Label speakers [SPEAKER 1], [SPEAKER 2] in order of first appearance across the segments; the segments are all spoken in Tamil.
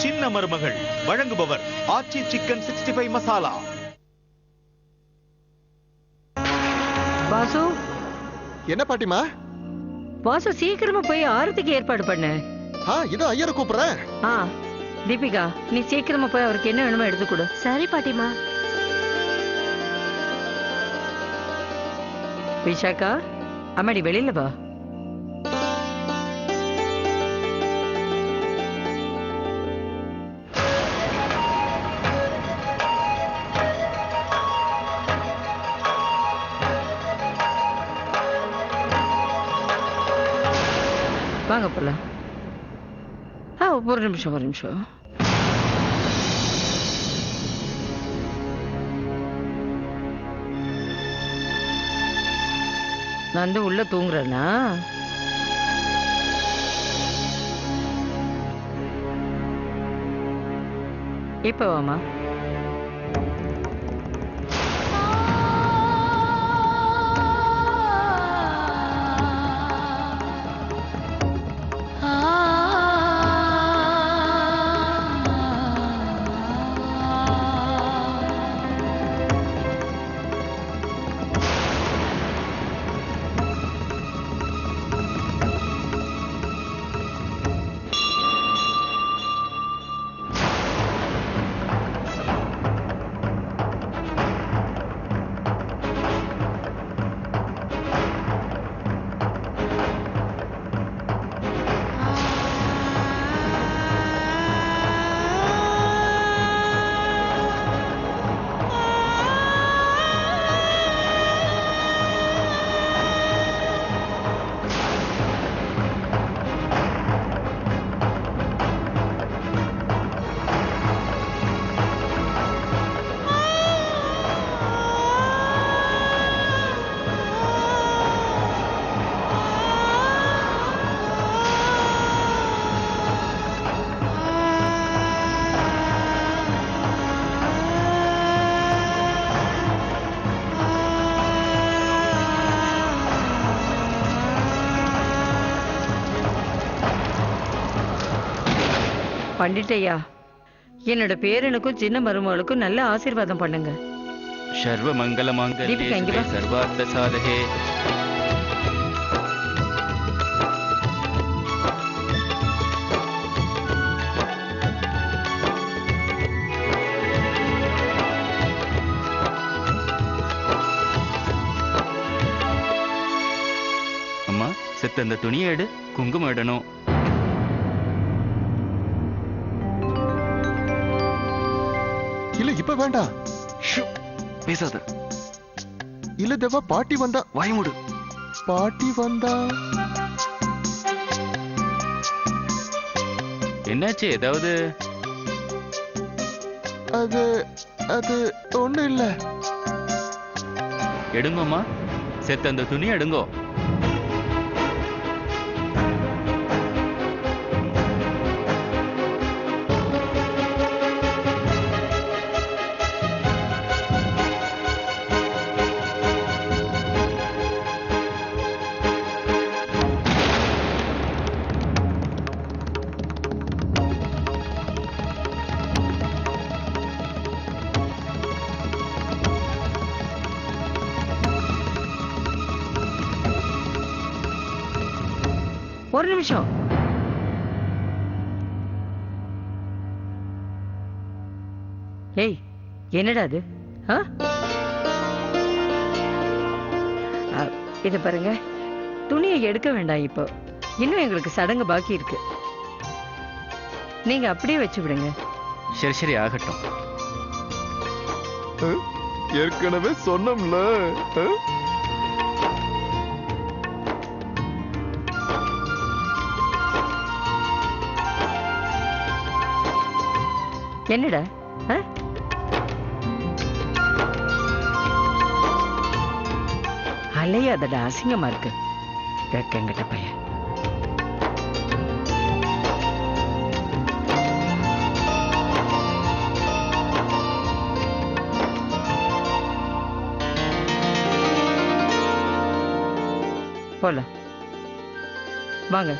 [SPEAKER 1] சின்ன மருமகள் வழங்குபவர் ஆச்சி சிக்கன் 65 மசாலா.
[SPEAKER 2] வாசு,
[SPEAKER 3] என்ன பாட்டிமா?
[SPEAKER 2] வாசு சீக்கிரமா போய் ஆரத்திக்கு ஏற்பாடு பண்ணு.
[SPEAKER 3] இதோ ஐயரை கூப்பிடுறேன்.
[SPEAKER 2] தீபிகா, நீ சீக்கிரமா போய் அவருக்கு என்ன வேணுமோ எடுத்து கொடு.
[SPEAKER 4] சரி பாட்டிமா.
[SPEAKER 2] விஷாக்கா, அம்மாடி வெளியில வா. வாங்க போலாம். ஒரு நிமிஷம். நான் வந்து உள்ள தூங்குறேன்னா இப்ப வாமா. பண்டிட்டையா, என்னோட பேரனுக்கும் சின்ன மருமகளுக்கும் நல்ல ஆசீர்வாதம் பண்ணுங்க.
[SPEAKER 5] சர்வ மங்கள மாங்கல்யே சர்வார்த்த சாதகே. அம்மா, செத்த அந்த துணியை எடு, குங்குமம் இடணும்.
[SPEAKER 3] இல்ல இப்ப வேண்டாம்.
[SPEAKER 5] பேசாத.
[SPEAKER 3] இல்ல தேவா, பாட்டி வந்தா.
[SPEAKER 5] வாய்மூடு.
[SPEAKER 3] பாட்டி வந்தா
[SPEAKER 5] என்னாச்சு? ஏதாவது?
[SPEAKER 3] அது அது ஒண்ணு இல்ல.
[SPEAKER 5] எடுங்கம்மா, செத்த அந்த துணி எடுங்கோ.
[SPEAKER 2] ஒரு நிமிஷம். ஏய், என்னடா அது? இத பாருங்க, துணியை எடுக்க வேண்டாம். இப்போ இன்னும் எங்களுக்கு சடங்கு பாக்கி இருக்கு. நீங்க அப்படியே வச்சு விடுங்க.
[SPEAKER 5] சரி ஆகட்டும்.
[SPEAKER 3] ஏற்கனவே சொன்னோம்ல.
[SPEAKER 2] என்னடா? அலையாதடா, அசிங்கமா இருக்கு. வெக்கங்கிட்ட பையன். போல வாங்க.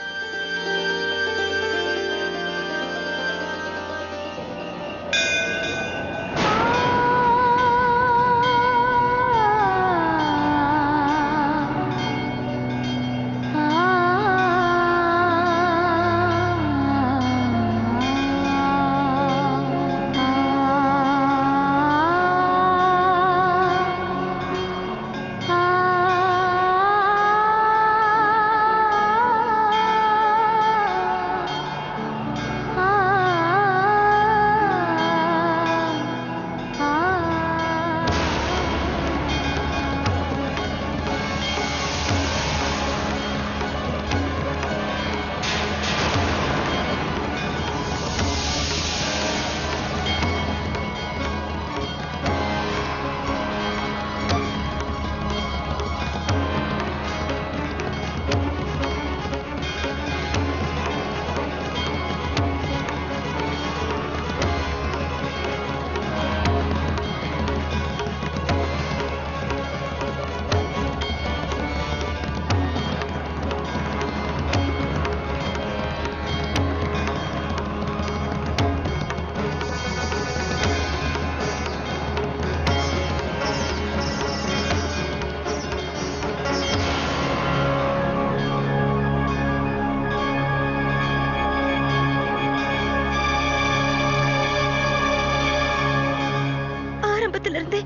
[SPEAKER 4] காலத்துல இருந்து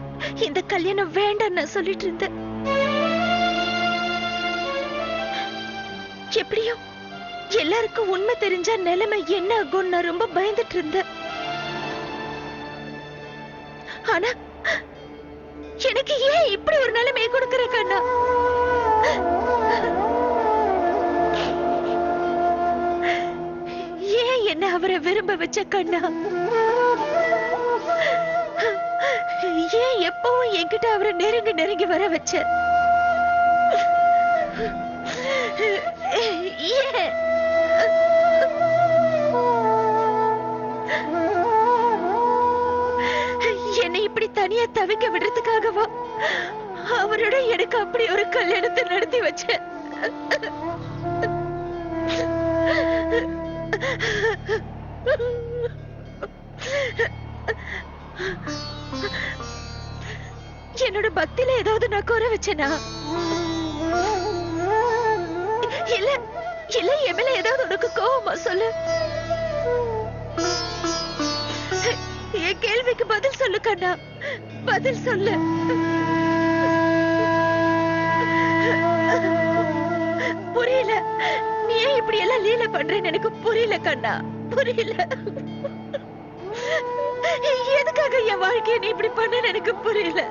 [SPEAKER 4] இந்த கல்யாணம் வேண்டாம் நான் சொல்லிட்டு இருந்தேன். எப்படியோ எல்லாருக்கும் உண்மை தெரிஞ்சா நிலைமை என்ன ஆகும் நான் ரொம்ப பயந்துட்டு இருந்தேன். ஆனா எனக்கு ஏன் இப்படி ஒரு நிலைமையை கொடுக்கிற கண்ணா? ஏன் என்ன அவரை விரும்ப வச்ச கண்ணா? ஏன் எப்பவும் என்கிட்ட அவரை நெருங்கி நெருங்கி வர வச்ச? ஏன்? என்னை இப்படி தனியா தவிக்க விடுறதுக்காகவா அவரோட எனக்கு அப்படி ஒரு கல்யாணத்தை நடத்தி வச்ச? என்னோட பக்தியில ஏதாவது நான் குறை வச்சேனா? இல்ல இல்ல என் மேல ஏதாவது உனக்கு கோவமா சொல்லு. என் கேள்விக்கு பதில் சொல்லு கண்ணா, பதில் சொல்லு. புரியல, நீ ஏன் இப்படி எல்லாம் லீல பண்றேன்னு எனக்கு புரியல கண்ணா, புரியல. எதுக்காக என் வாழ்க்கையை நீ இப்படி பண்ண எனக்கு புரியல.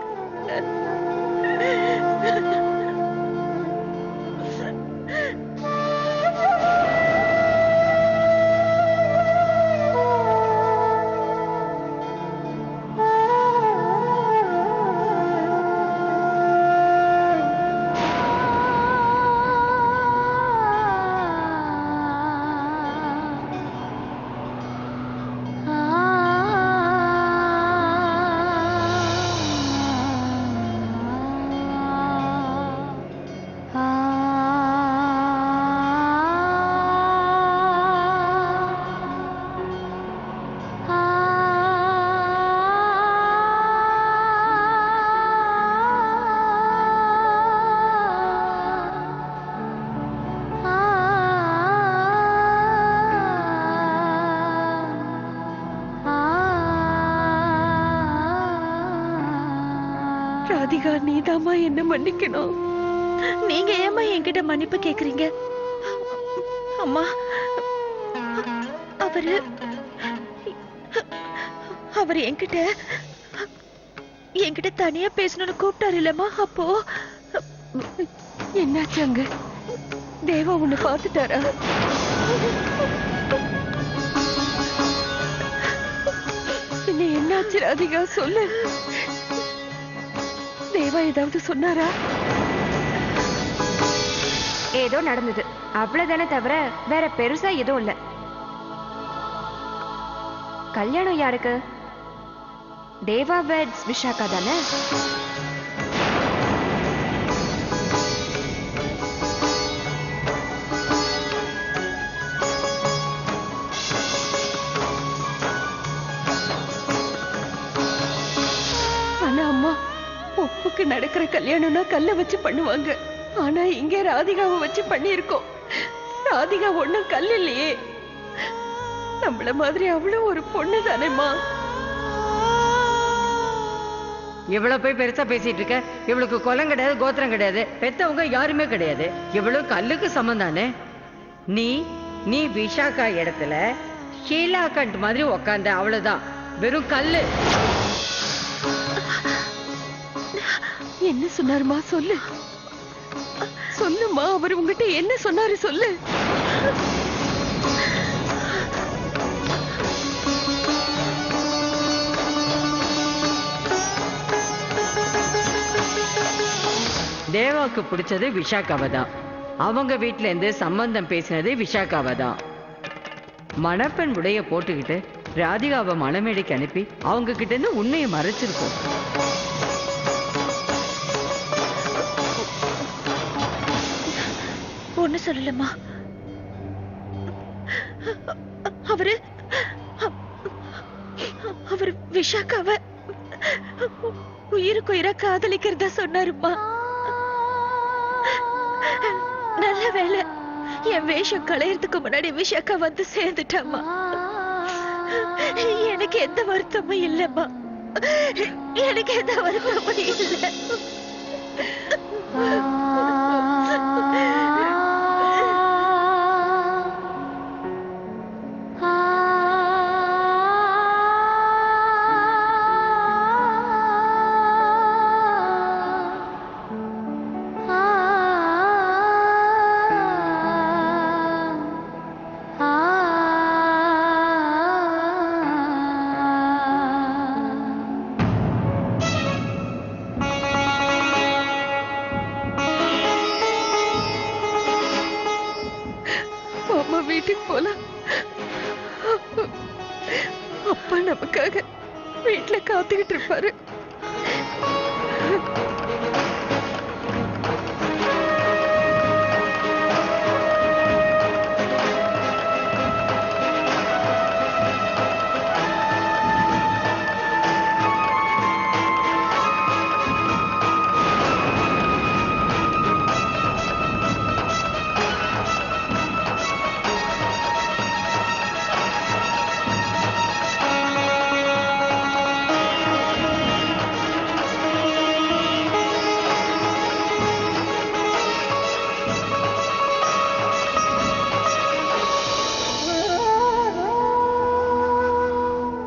[SPEAKER 4] ராதிகா, நீதாம்மா என்ன மன்னிக்கணும். நீங்க ஏம்மா என்கிட்ட மன்னிப்பு கேக்குறீங்க? அம்மா, அவரு என்கிட்ட தனியா பேசணும்னு கூப்பிட்டாரு இல்லம்மா. அப்போ என்னாச்சு? அங்க தேவா உன்னை பார்த்துட்டாரா? என்னாச்சு ராதிகா, சொல்லு. தேவா ஏதாவது சொன்னாரா?
[SPEAKER 6] ஏதோ நடந்தது அவ்வளவுதானே தவிர வேற பெருசா எதுவும் இல்ல. கல்யாணம் யாருக்கு? தேவா வெட்ஸ் விஷாக்கா தானே?
[SPEAKER 2] ஆனா அம்மா, ஒப்புக்கு நடக்கிற கல்யாணம்னா கல்ல வச்சு பண்ணுவாங்க. ஆனா இங்க ராதிகாவை வச்சு பண்ணியிருக்கோம். ராதிகா ஒண்ணும் கல் இல்லையே, நம்மள மாதிரி அவ்வளவு ஒரு பொண்ணு தானேம்மா.
[SPEAKER 7] இவ்வளவு போய் பெருசா பேசிட்டு இருக்க. இவளுக்கு குலம் கிடையாது, கோத்திரம் கிடையாது, பெத்தவங்க யாருமே கிடையாது. இவ்வளவு கல்லுக்கு சமந்தானே. நீ விஷாக்கா இடத்துல ஷீலா கண்ட் மாதிரி உக்காந்த, அவ்வளவுதான். வெறும் கல்லு.
[SPEAKER 2] என்ன சொன்னாருமா? சொல்லு சொல்லுமா. அவர் உங்ககிட்ட என்ன சொன்னாரு சொல்லு.
[SPEAKER 7] தேவாவுக்கு பிடிச்சது விஷாக்காவை தான். அவங்க வீட்டுல இருந்து சம்பந்தம் பேசினது விஷாக்காவை தான். மணப்பெண் உடைய போட்டுக்கிட்டு ராதிகாவை மணமேடைக்கு அனுப்பி அவங்க கிட்ட இருந்து உண்மையை மறைச்சிருக்கோம்.
[SPEAKER 4] ஒண்ணு சொல்லலம்மா. அவரு விஷாக்காவ உயிருக்கு உயிரா காதலிக்கிறதா சொன்னாருமா. நல்ல வேலை, என் வேஷம் களையறதுக்கு முன்னாடி விஷாக்கா வந்து சேர்ந்துட்டாமா. எனக்கு எந்த வருத்தமும் இல்லம்மா. எனக்கு எந்த வருத்தமும் இல்லை.
[SPEAKER 2] அம்மா வீட்டுக்கு போலாம். அப்பா நமக்காக வீட்டுல காத்துக்கிட்டு இருப்பாரு.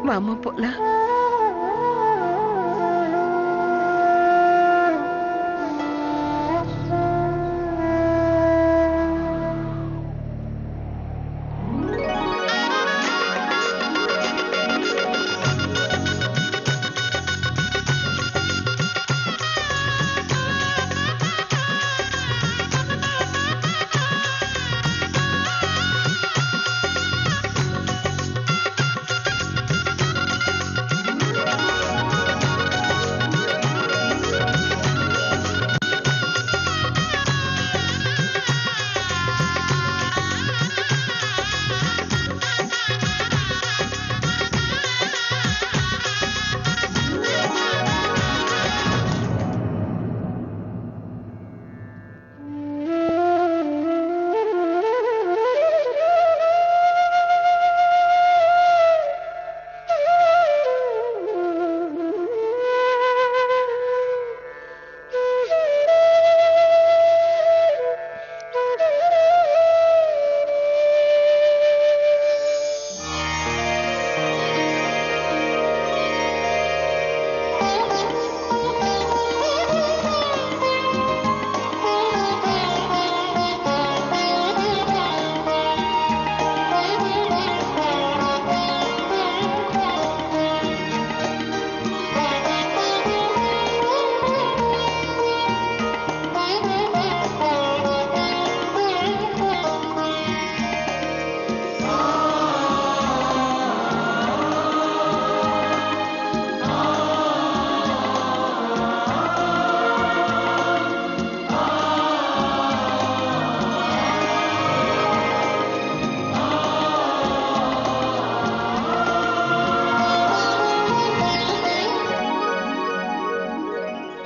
[SPEAKER 2] வாமா போலாம்.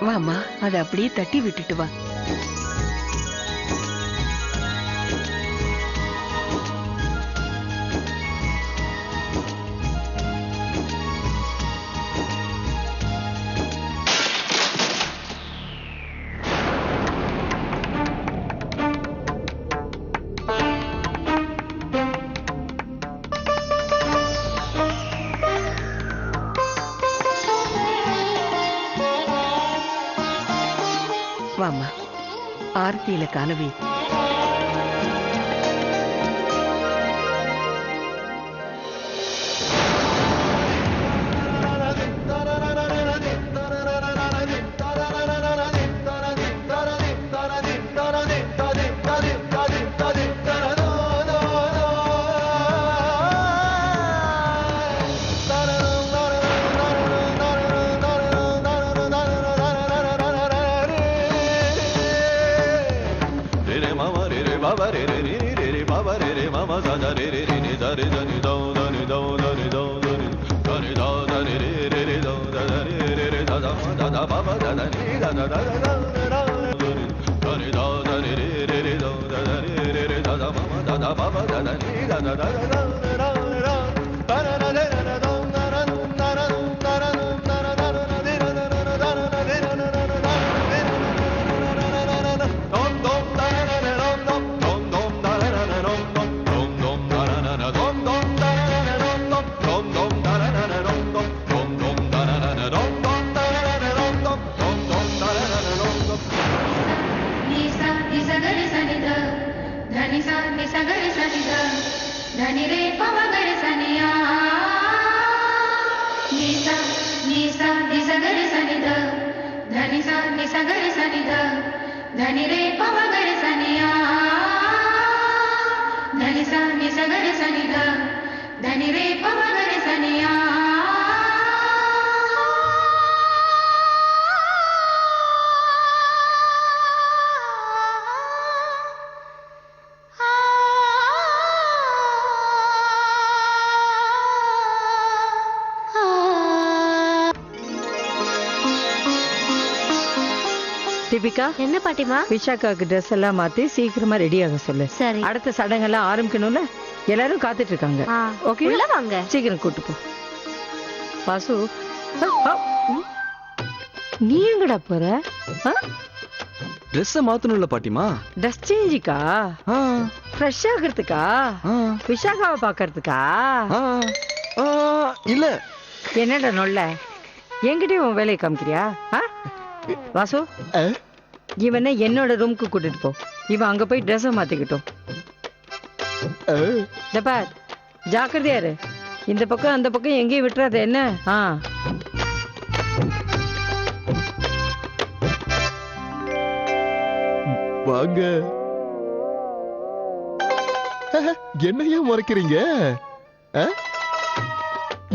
[SPEAKER 2] வாமா, அதை அப்படியே தட்டி விட்டுட்டு வா. வாமா, ஆர்த்தியில காலவி.
[SPEAKER 4] சகரி சனித தனி ரே பமகரி சனியா தனி சனி சகரி சனித தனி ரே பமகரி சனியா
[SPEAKER 7] தீபிகா,
[SPEAKER 6] என்ன பாட்டிமா?
[SPEAKER 7] விஷாக்காவுக்கு ட்ரெஸ் எல்லாம் மாத்தி சீக்கிரமா ரெடி ஆக சொல்லு.
[SPEAKER 6] சரி.
[SPEAKER 7] அடுத்த சடங்கெல்லாம் ஆரம்பிக்கணும்ல, எல்லாரும் காத்துட்டு இருக்காங்க. ஓகே,
[SPEAKER 6] உள்ள வாங்க.
[SPEAKER 7] சீக்கிரம் கூட்டு போ. வாசு, நீ எங்கடா போற?
[SPEAKER 3] ட்ரெஸ் மாத்தணும்ல பாட்டிமா.
[SPEAKER 7] ட்ரெஸ் சேஞ்சுக்கா? ஃப்ரெஷ் ஆகிறதுக்கா? விஷாக்காவை பாக்கறதுக்கா?
[SPEAKER 3] இல்ல.
[SPEAKER 7] என்னடா நொல்ல, என்கிட்டயும் உன் வேலையை காமிக்கிறியா? வாசு, இவனை என்னோட ரூமுக்கு கூட்டிட்டு போ. இவன் அங்க போய் ட்ரெஸ் மாத்திக்கிட்டோம். பார், ஜாக்கிரதையா இரு. இந்த பக்கம் அந்த பக்கம் எங்கேயும் விட்டுறாத என்ன?
[SPEAKER 3] வாங்க. என்னையே மறைக்கிறீங்க?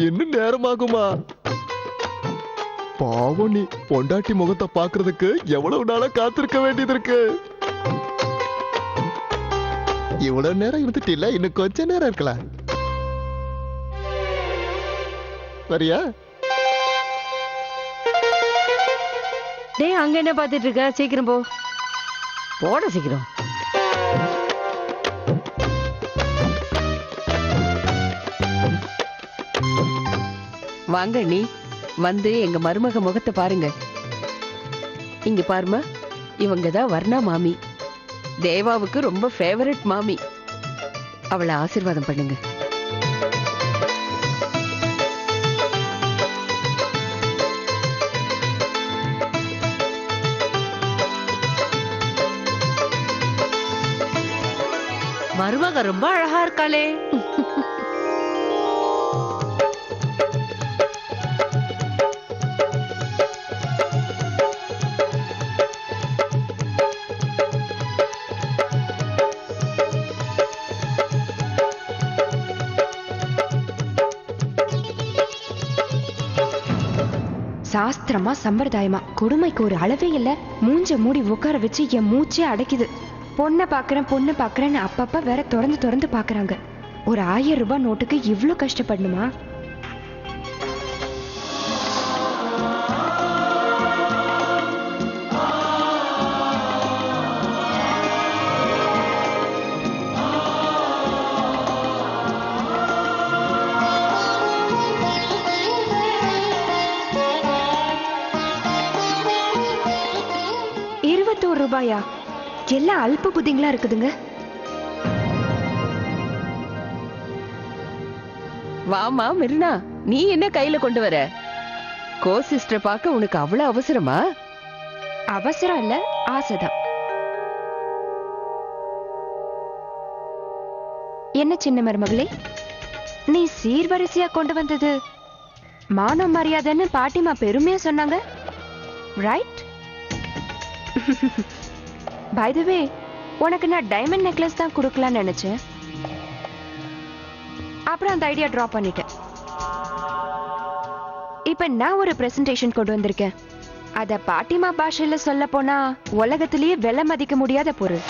[SPEAKER 3] இன்னும் நேரமாகுமா? பாவம், நீ பொண்டாட்டி முகத்தை பாக்குறதுக்கு எவ்வளவு நாளா காத்திருக்க வேண்டியது இருக்கு. இவ்வளவு நேரம் இருந்துட்டு இல்ல, இன்னும் கொஞ்ச நேரம் இருக்கலாம். சரியா?
[SPEAKER 7] டேய், அங்க என்ன பாத்துட்டு இருக்க? சீக்கிரம் போ, போட சீக்கிரம்.
[SPEAKER 2] வாங்க நீ வந்து எங்க மருமக முகத்தை பாருங்க. இங்க பாருமா, இவங்கதான் வர்ணா மாமி, தேவாவுக்கு ரொம்ப ஃபேவரட் மாமி. அவளை ஆசீர்வாதம் பண்ணுங்க.
[SPEAKER 4] மருமக ரொம்ப அழகா இருக்காளே.
[SPEAKER 6] சாஸ்திரமா சம்பிரதாயமா கொடுமைக்கு ஒரு அளவே இல்ல. மூஞ்ச மூடி உட்கார வச்சு என் மூச்சே அடைக்குது. பொண்ணை பாக்குறேன்னு அப்பப்ப வேற திறந்து பாக்குறாங்க. ஒரு 1000 ரூபாய் நோட்டுக்கு இவ்ளோ கஷ்டப்படணுமா? ரூபாயா? எல்லாம் அல்ப புத்திங்களா இருக்குதுங்க.
[SPEAKER 2] வாமா மிர்னா, நீ என்ன கையில கொண்டு வர? கோ சிஸ்டர் பார்க்க உனக்கு அவ்வளவு அவசரமா?
[SPEAKER 6] அவசரம் இல்ல, ஆசைதான். என்ன சின்ன மருமகளே, நீ சீர்வரிசையா கொண்டு வந்தது மானம் மரியாதைன்னு பாட்டிமா பெருமையா சொன்னாங்க, ரைட்? பை தி வே, உனக்கு நான் டைமண்ட் நெக்லஸ் தான் கொடுக்கலாம்னு நினைச்சேன். அப்புறம் அந்த ஐடியா டிராப் பண்ணிட்டேன். இப்ப நான் ஒரு பிரசன்டேஷன் கொண்டு வந்திருக்கேன். அத பாட்டிமா பாஷையில சொல்ல போனா உலகத்திலேயே விலை மதிக்க முடியாத பொருள்.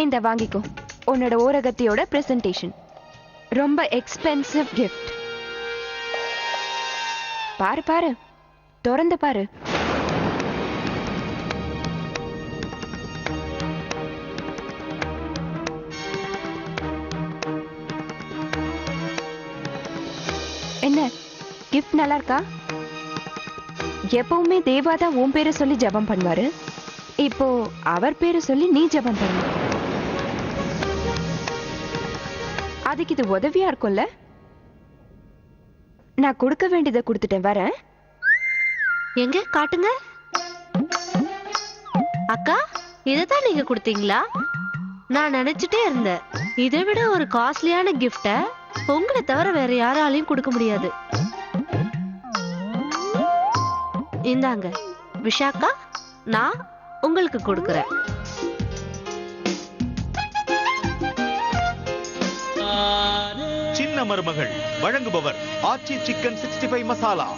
[SPEAKER 6] இந்த வாங்கிக்கோ, உன்னோட ஓரகத்தியோட பிரசன்டேஷன். ரொம்ப எக்ஸ்பென்சிவ் கிஃப்ட். பாரு பாரு, திறந்து பாரு. என்ன கிஃப்ட் நல்லா இருக்கா? எப்பவுமே தேவாதான் உன் பேரை சொல்லி ஜெபம் பண்ணுவாரு. இப்போ அவர் பேரை சொல்லி நீ ஜெபம் பண்ணு. அதுக்கு இது உதவியா இருக்கும்ல? நான் கொடுக்க வேண்டியதை கொடுத்துட்டேன், வரேன்.
[SPEAKER 4] எங்க காட்டுங்க. அக்கா, இததான் நீங்க கொடுத்தீங்களா? நான் நினைச்சிட்டே இருந்தேன், இதை விட ஒரு காஸ்ட்லியான கிஃப்ட உங்களை தவிர வேற யாராலையும் கொடுக்க முடியாது. இந்தாங்க விஷாக்கா, நான் உங்களுக்கு கொடுக்கறேன்.
[SPEAKER 1] சின்ன மருமகள் வழங்குபவர் ஆச்சி சிக்கன் 65 மசாலா.